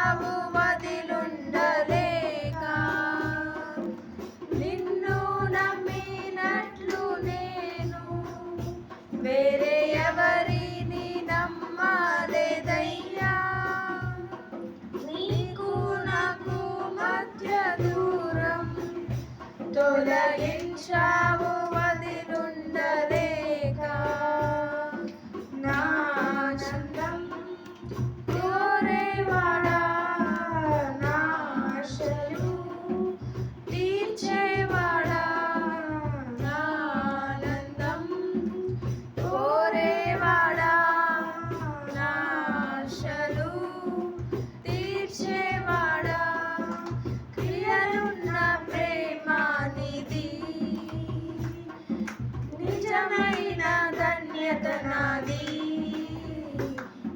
రక్షించావు వదిలుండలేక. నిన్ను నమ్మినట్లు నేను వేరే ఎవరిని నమ్మలేదయ్యా. నీకు నాకు మధ్య దూరం తొలగించావు వదిలుండలేక. నా చందం కోరేవాడా, నా ఆశలు తీర్చేవాడా, నా ఆనందం కోరేవాడా, నా ఆశలు తీర్చేవాడా. క్రియలున్న ప్రేమ నిధి, నిజమైన ధన్యత నాది.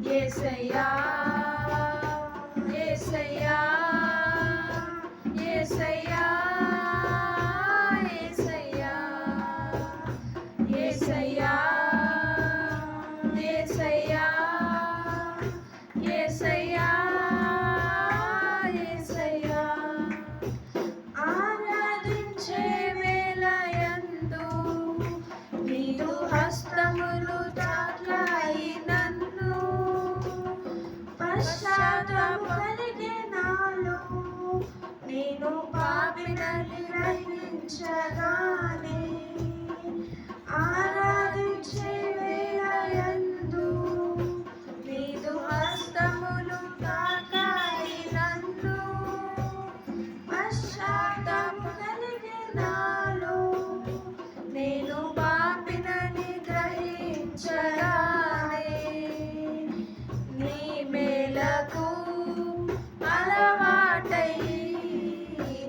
యేసయ్యా యేసయ్యా యేసయ్యా యేసయ్యా యేసయ్యా యేసయ్యా యేసయ్యా యేసయ్యా. ఆరాధించే వేళయందు నీదు హస్తములు తాకాయి నన్ను. పశ్చాత్తాపము కలిగే నాలో నేను పాపినని గ్రహించగానే. ఆరాధించే వేళయందు నీదు హస్తములు తాకాయి నన్ను. పశ్చాత్తాపము కలిగే నాలో నేను పాపినని గ్రహించగానే. నీ మేలకు అలవాటై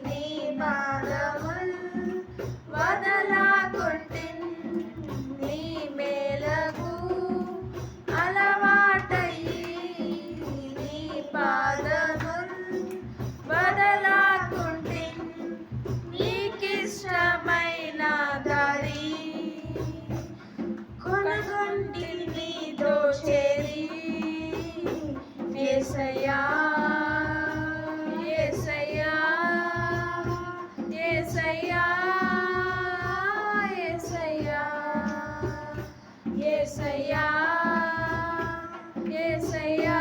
నీ పాదముల్ వదలాకొంటిన్. నీ మేలకు అలవాటై నీ పాదముల్ వదలాకొంటిన్. నీకిష్టమైన దారి కొనగొంటి నీతో చేరి. యేసయ్యా యేసయ్యా యేసయ్యా యేసయ్యా యేసయ్యా యేసయ్యా